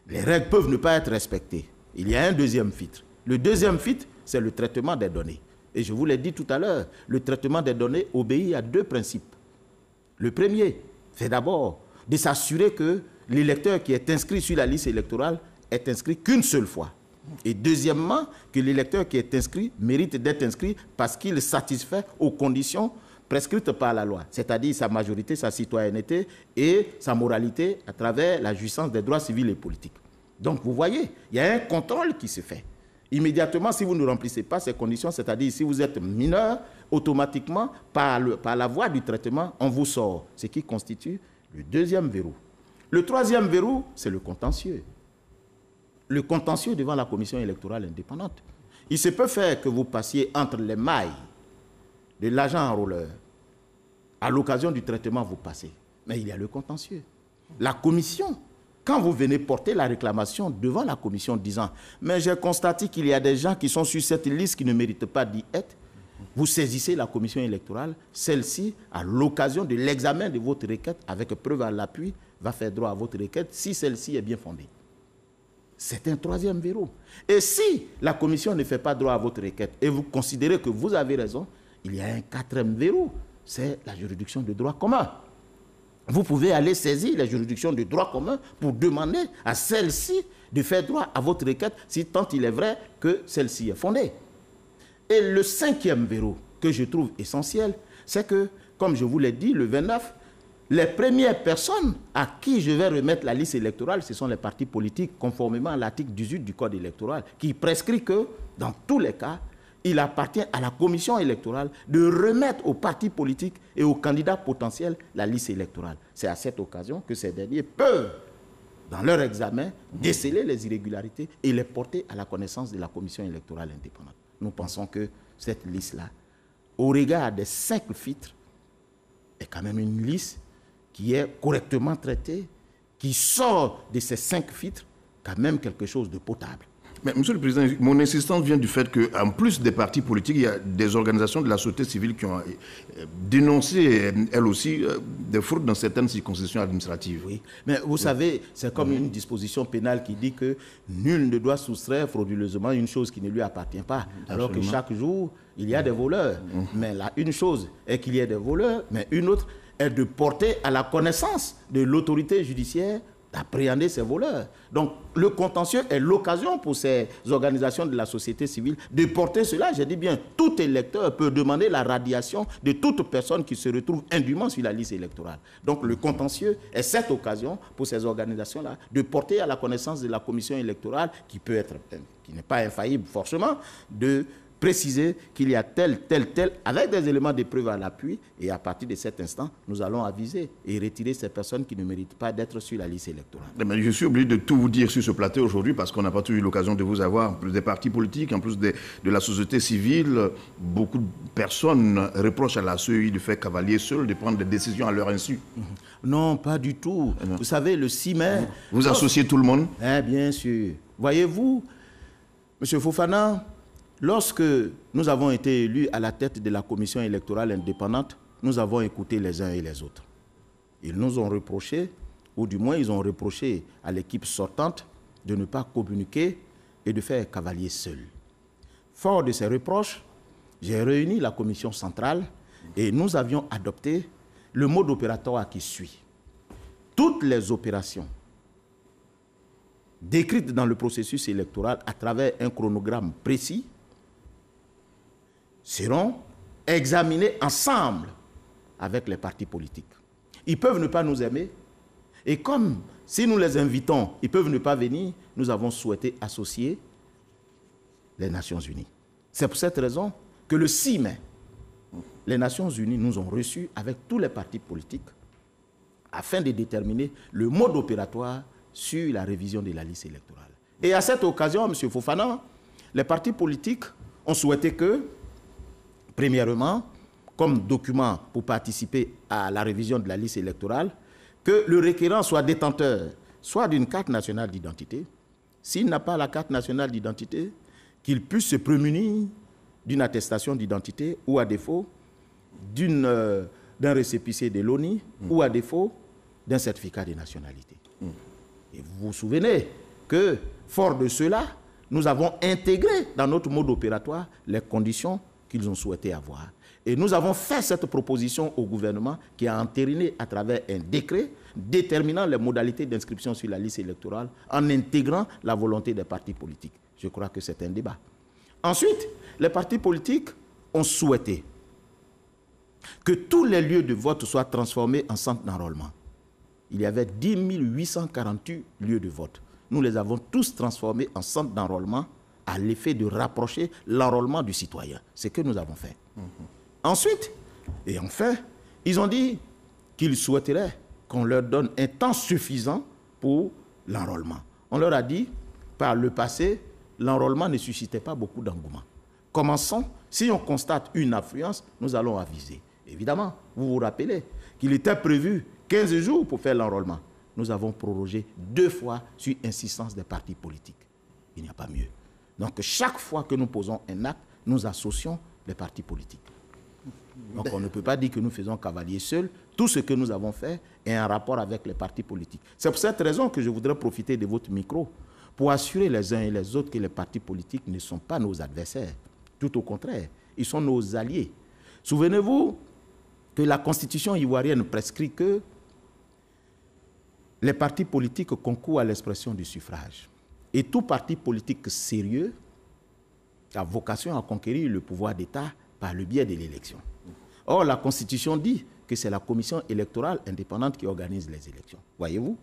les règles peuvent ne pas être respectées. Il y a un deuxième filtre. Le deuxième filtre, c'est le traitement des données. Et je vous l'ai dit tout à l'heure, le traitement des données obéit à 2 principes. Le premier, c'est d'abord de s'assurer que l'électeur qui est inscrit sur la liste électorale est inscrit qu'une seule fois. Et deuxièmement, que l'électeur qui est inscrit mérite d'être inscrit parce qu'il satisfait aux conditions prescrites par la loi, c'est-à-dire sa majorité, sa citoyenneté et sa moralité à travers la jouissance des droits civils et politiques. Donc vous voyez, il y a un contrôle qui se fait. Immédiatement, si vous ne remplissez pas ces conditions, c'est-à-dire si vous êtes mineur, automatiquement, par la voie du traitement, on vous sort, ce qui constitue le deuxième verrou. Le troisième verrou, c'est le contentieux. Le contentieux devant la commission électorale indépendante. Il se peut faire que vous passiez entre les mailles de l'agent enrôleur. À l'occasion du traitement, vous passez. Mais il y a le contentieux. La commission, quand vous venez porter la réclamation devant la commission disant « Mais j'ai constaté qu'il y a des gens qui sont sur cette liste qui ne méritent pas d'y être », vous saisissez la commission électorale. Celle-ci, à l'occasion de l'examen de votre requête, avec preuve à l'appui, va faire droit à votre requête si celle-ci est bien fondée. c'est un troisième verrou. Et si la commission ne fait pas droit à votre requête et vous considérez que vous avez raison, il y a un quatrième verrou, c'est la juridiction de droit commun. Vous pouvez aller saisir la juridiction de droit commun pour demander à celle-ci de faire droit à votre requête, si tant il est vrai que celle-ci est fondée. Et le cinquième verrou que je trouve essentiel, c'est que, comme je vous l'ai dit, le 29, les premières personnes à qui je vais remettre la liste électorale, ce sont les partis politiques, conformément à l'article 18 du Code électoral, qui prescrit que, dans tous les cas, il appartient à la commission électorale de remettre aux partis politiques et aux candidats potentiels la liste électorale. C'est à cette occasion que ces derniers peuvent, dans leur examen, déceler les irrégularités et les porter à la connaissance de la commission électorale indépendante. Nous pensons que cette liste-là, au regard des 5 filtres, est quand même une liste qui est correctement traitée, qui sort de ces 5 filtres, quand même quelque chose de potable.
Mais, Monsieur le Président, mon insistance vient du fait qu'en plus des partis politiques, il y a des organisations de la société civile qui ont dénoncé, elles aussi, des fraudes dans certaines circonscriptions administratives.
Oui, mais vous savez, c'est comme une disposition pénale qui dit que nul ne doit soustraire frauduleusement une chose qui ne lui appartient pas. Alors que chaque jour, il y a des voleurs. Mais là, une chose est qu'il y ait des voleurs, mais une autre est de porter à la connaissance de l'autorité judiciaire d'appréhender ces voleurs. Donc, le contentieux est l'occasion pour ces organisations de la société civile de porter cela. Je dis bien, tout électeur peut demander la radiation de toute personne qui se retrouve indûment sur la liste électorale. Donc, le contentieux est cette occasion pour ces organisations-là de porter à la connaissance de la commission électorale, qui peut être, qui n'est pas infaillible forcément, de préciser qu'il y a tel, avec des éléments de preuve à l'appui, et à partir de cet instant, nous allons aviser et retirer ces personnes qui ne méritent pas d'être sur la liste électorale.
Mais je suis obligé de tout vous dire sur ce plateau aujourd'hui parce qu'on n'a pas eu l'occasion de vous avoir, en plus des partis politiques, en plus de la société civile. Beaucoup de personnes reprochent à la CEI de faire cavalier seul, de prendre des décisions à leur insu.
Non, pas du tout. Vous savez, le 6 mai...
Vous associez tout le monde?
Bien sûr. Voyez-vous, M. Fofana, lorsque nous avons été élus à la tête de la commission électorale indépendante, nous avons écouté les uns et les autres. Ils nous ont reproché, ou du moins ils ont reproché à l'équipe sortante de ne pas communiquer et de faire cavalier seul. Fort de ces reproches, j'ai réuni la commission centrale et nous avions adopté le mode opératoire qui suit. Toutes les opérations décrites dans le processus électoral à travers un chronogramme précis seront examinés ensemble avec les partis politiques. Ils peuvent ne pas nous aimer, et comme si nous les invitons, ils peuvent ne pas venir, nous avons souhaité associer les Nations Unies. C'est pour cette raison que le 6 mai, les Nations Unies nous ont reçus avec tous les partis politiques afin de déterminer le mode opératoire sur la révision de la liste électorale. Et à cette occasion, M. Fofana, les partis politiques ont souhaité que, premièrement, comme document pour participer à la révision de la liste électorale, que le requérant soit détenteur soit d'une carte nationale d'identité. S'il n'a pas la carte nationale d'identité, qu'il puisse se prémunir d'une attestation d'identité ou à défaut d'un récépissé de l'ONU ou à défaut d'un certificat de nationalité. Et vous vous souvenez que, fort de cela, nous avons intégré dans notre mode opératoire les conditions qu'ils ont souhaité avoir. Et nous avons fait cette proposition au gouvernement qui a entériné à travers un décret déterminant les modalités d'inscription sur la liste électorale en intégrant la volonté des partis politiques. Je crois que c'est un débat. Ensuite, les partis politiques ont souhaité que tous les lieux de vote soient transformés en centres d'enrôlement. Il y avait 10 848 lieux de vote. Nous les avons tous transformés en centres d'enrôlement à l'effet de rapprocher l'enrôlement du citoyen. C'est ce que nous avons fait. Ensuite, et enfin, ils ont dit qu'ils souhaiteraient qu'on leur donne un temps suffisant pour l'enrôlement. On leur a dit, par le passé, l'enrôlement ne suscitait pas beaucoup d'engouement. Commençons, si on constate une affluence, nous allons aviser. Évidemment, vous vous rappelez qu'il était prévu 15 jours pour faire l'enrôlement. Nous avons prorogé 2 fois sur insistance des partis politiques. Il n'y a pas mieux. Donc, chaque fois que nous posons un acte, nous associons les partis politiques. Donc, on ne peut pas dire que nous faisons cavalier seul. Tout ce que nous avons fait est en rapport avec les partis politiques. C'est pour cette raison que je voudrais profiter de votre micro pour assurer les uns et les autres que les partis politiques ne sont pas nos adversaires. Tout au contraire, ils sont nos alliés. Souvenez-vous que la Constitution ivoirienne prescrit que les partis politiques concourent à l'expression du suffrage. Et tout parti politique sérieux a vocation à conquérir le pouvoir d'État par le biais de l'élection. Or, la Constitution dit que c'est la commission électorale indépendante qui organise les élections. Voyez-vous,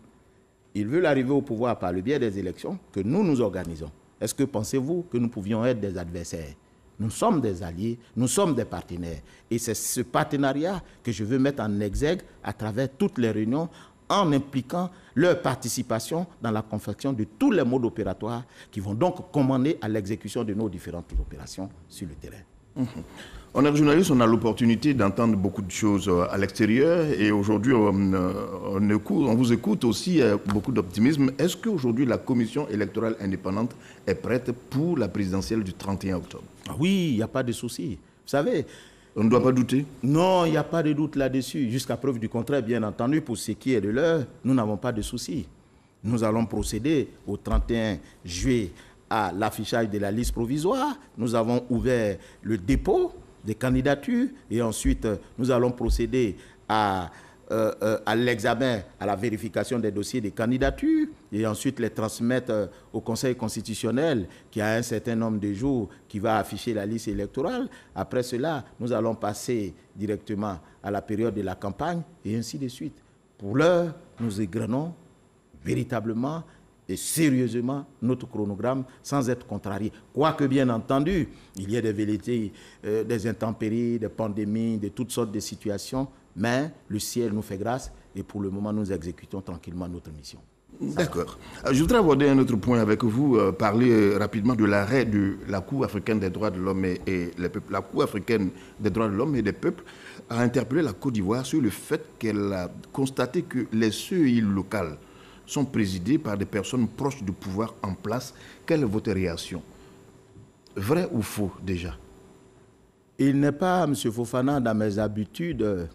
ils veulent arriver au pouvoir par le biais des élections que nous organisons. Est-ce que pensez-vous que nous pouvions être des adversaires? Nous sommes des alliés, nous sommes des partenaires. Et c'est ce partenariat que je veux mettre en exergue à travers toutes les réunions en impliquant leur participation dans la confection de tous les modes opératoires qui vont donc commander à l'exécution de nos différentes opérations sur le terrain.
On est journaliste, on a l'opportunité d'entendre beaucoup de choses à l'extérieur et aujourd'hui on vous écoute aussi beaucoup d'optimisme. Est-ce qu'aujourd'hui la commission électorale indépendante est prête pour la présidentielle du 31 octobre?
Oui, il n'y a pas de souci. Vous savez...
On ne doit pas douter?
Non, il n'y a pas de doute là-dessus. Jusqu'à preuve du contraire, bien entendu, pour ce qui est de l'heure, nous n'avons pas de souci. Nous allons procéder au 31 juillet à l'affichage de la liste provisoire. Nous avons ouvert le dépôt des candidatures et ensuite nous allons procéder à l'examen, à la vérification des dossiers des candidatures et ensuite les transmettre au Conseil constitutionnel qui a un certain nombre de jours qui va afficher la liste électorale. Après cela, nous allons passer directement à la période de la campagne et ainsi de suite. Pour l'heure, nous égrenons véritablement et sérieusement notre chronogramme sans être contrarié. Quoique, bien entendu, il y ait des velléités, des intempéries, des pandémies, de toutes sortes de situations, mais le ciel nous fait grâce et pour le moment, nous exécutons tranquillement notre mission.
D'accord. Je voudrais aborder un autre point avec vous, parler rapidement de l'arrêt de la Cour africaine des droits de l'homme et les peuples. La Cour africaine des droits de l'homme et des peuples a interpellé la Côte d'Ivoire sur le fait qu'elle a constaté que les CEI locales sont présidées par des personnes proches du pouvoir en place. Quelle est votre réaction? Vrai ou faux déjà?
Il n'est pas, M. Fofana, dans mes habitudes,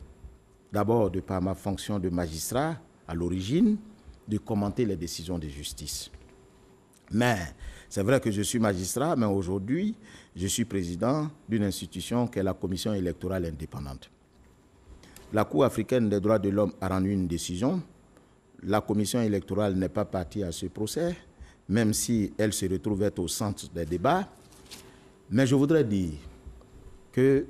d'abord de par ma fonction de magistrat à l'origine, de commenter les décisions de justice. Mais c'est vrai que je suis magistrat, mais aujourd'hui, je suis président d'une institution qui est la Commission électorale indépendante. La Cour africaine des droits de l'homme a rendu une décision. La Commission électorale n'est pas partie à ce procès, même si elle se retrouvait au centre des débats. Mais je voudrais dire que,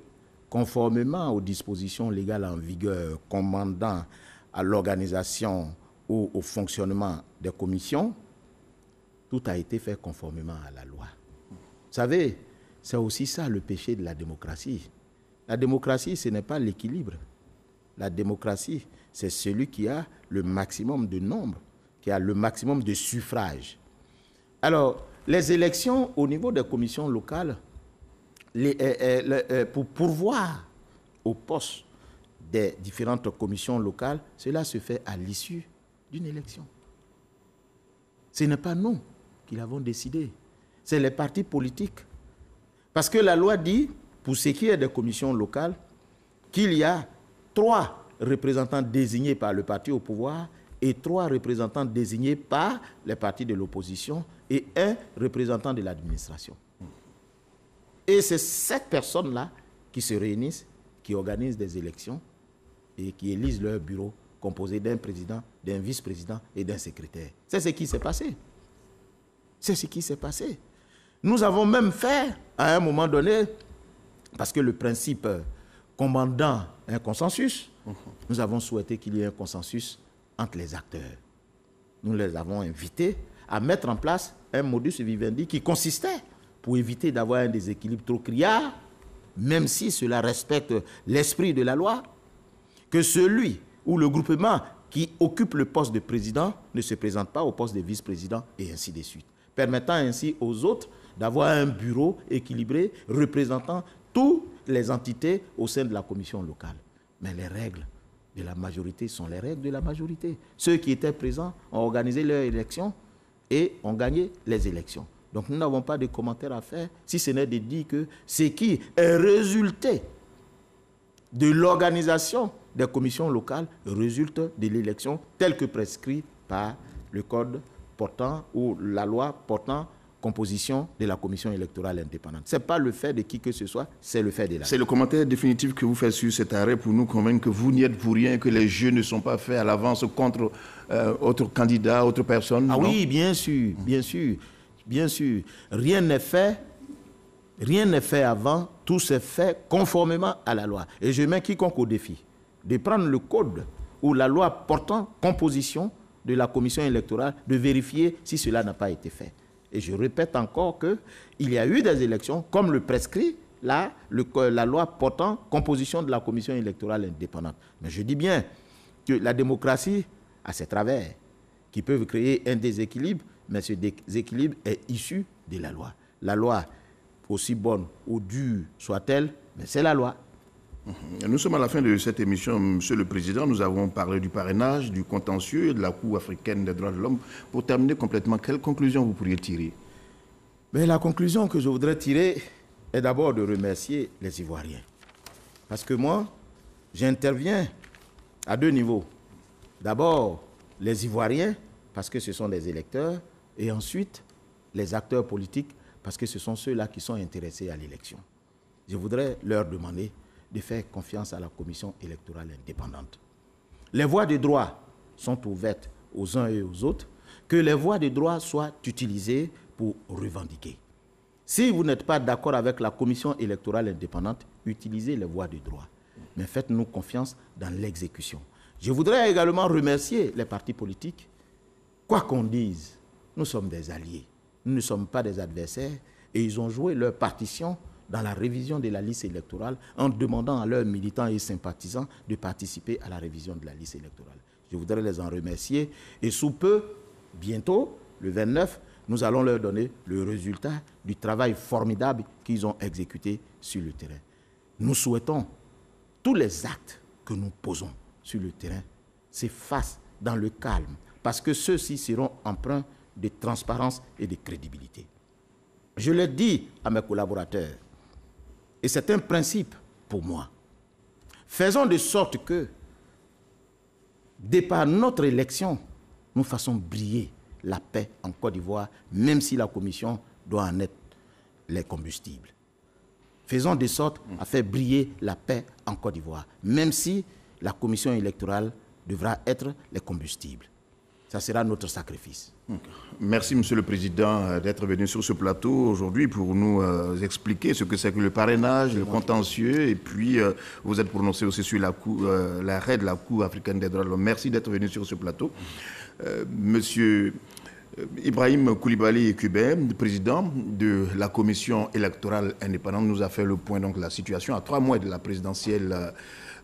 conformément aux dispositions légales en vigueur commandant à l'organisation ou au fonctionnement des commissions, tout a été fait conformément à la loi. Vous savez, c'est aussi ça le péché de la démocratie. La démocratie, ce n'est pas l'équilibre. La démocratie, c'est celui qui a le maximum de nombre, qui a le maximum de suffrages. Alors, les élections au niveau des commissions locales, pour pourvoir au poste des différentes commissions locales, cela se fait à l'issue d'une élection. Ce n'est pas nous qui l'avons décidé, c'est les partis politiques. Parce que la loi dit, pour ce qui est des commissions locales, qu'il y a 3 représentants désignés par le parti au pouvoir et 3 représentants désignés par les partis de l'opposition et 1 représentant de l'administration. Et c'est cette personne-là qui se réunissent, qui organisent des élections et qui élisent leur bureau composé d'un président, d'un vice-président et d'un secrétaire. C'est ce qui s'est passé. C'est ce qui s'est passé. Nous avons même fait, à un moment donné, parce que le principe commandant un consensus, nous avons souhaité qu'il y ait un consensus entre les acteurs. Nous les avons invités à mettre en place un modus vivendi qui consistait, pour éviter d'avoir un déséquilibre trop criard, même si cela respecte l'esprit de la loi, que celui ou le groupement qui occupe le poste de président ne se présente pas au poste de vice-président et ainsi de suite, permettant ainsi aux autres d'avoir un bureau équilibré représentant toutes les entités au sein de la commission locale. Mais les règles de la majorité sont les règles de la majorité. Ceux qui étaient présents ont organisé leur élection et ont gagné les élections. Donc nous n'avons pas de commentaires à faire, si ce n'est de dire que ce qui est résulté de l'organisation des commissions locales résulte de l'élection telle que prescrite par le Code portant ou la loi portant composition de la commission électorale indépendante. Ce n'est pas le fait de qui que ce soit, c'est le fait de la loi.
C'est le commentaire définitif que vous faites sur cet arrêt pour nous convaincre que vous n'y êtes pour rien, que les jeux ne sont pas faits à l'avance contre autres candidats, autres personnes.
Ah
non?
Oui, bien sûr, bien sûr, bien sûr. Rien n'est fait avant, tout s'est fait conformément à la loi. Et je mets quiconque au défi de prendre le code ou la loi portant composition de la commission électorale, de vérifier si cela n'a pas été fait. Et je répète encore qu'il y a eu des élections, comme le prescrit la loi portant composition de la commission électorale indépendante. Mais je dis bien que la démocratie a ses travers, qui peuvent créer un déséquilibre, mais ce déséquilibre est issu de la loi. La loi, aussi bonne ou dure soit-elle, mais c'est la loi.
Nous sommes à la fin de cette émission, Monsieur le Président. Nous avons parlé du parrainage, du contentieux et de la Cour africaine des droits de l'homme. Pour terminer complètement, quelle conclusion vous pourriez tirer?
Mais la conclusion que je voudrais tirer est d'abord de remercier les Ivoiriens. Parce que moi, j'interviens à deux niveaux. D'abord, les Ivoiriens, parce que ce sont des électeurs, et ensuite, les acteurs politiques, parce que ce sont ceux-là qui sont intéressés à l'élection. Je voudrais leur demander de faire confiance à la commission électorale indépendante. Les voies de droit sont ouvertes aux uns et aux autres, que les voies de droit soient utilisées pour revendiquer. Si vous n'êtes pas d'accord avec la commission électorale indépendante, utilisez les voies de droit. Mais faites-nous confiance dans l'exécution. Je voudrais également remercier les partis politiques. Quoi qu'on dise, nous sommes des alliés. Nous ne sommes pas des adversaires et ils ont joué leur partition dans la révision de la liste électorale en demandant à leurs militants et sympathisants de participer à la révision de la liste électorale. Je voudrais les en remercier et sous peu, bientôt, le 29, nous allons leur donner le résultat du travail formidable qu'ils ont exécuté sur le terrain. Nous souhaitons tous les actes que nous posons sur le terrain s'effacent dans le calme parce que ceux-ci seront empreints de transparence et de crédibilité. Je l'ai dit à mes collaborateurs, et c'est un principe pour moi. Faisons de sorte que, dès par notre élection, nous fassons briller la paix en Côte d'Ivoire, même si la Commission doit en être les combustibles. Faisons de sorte à faire briller la paix en Côte d'Ivoire, même si la Commission électorale devra être les combustibles. Ça sera notre sacrifice.
Merci, Monsieur le Président, d'être venu sur ce plateau aujourd'hui pour nous expliquer ce que c'est que le parrainage, le contentieux, et puis vous êtes prononcé aussi sur l'arrêt de la Cour africaine des droits de l'homme. Merci d'être venu sur ce plateau. Monsieur Ibrahim Coulibaly Cubain, président de la Commission électorale indépendante, nous a fait le point donc la situation à 3 mois de la présidentielle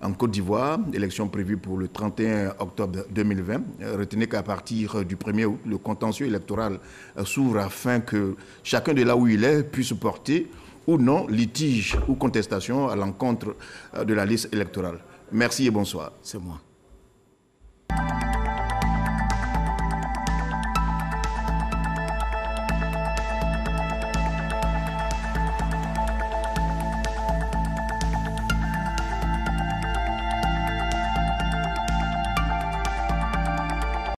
en Côte d'Ivoire, élection prévue pour le 31 octobre 2020. Retenez qu'à partir du 1er août, le contentieux électoral s'ouvre afin que chacun de là où il est puisse porter ou non litige ou contestation à l'encontre de la liste électorale. Merci et bonsoir.
C'est moi.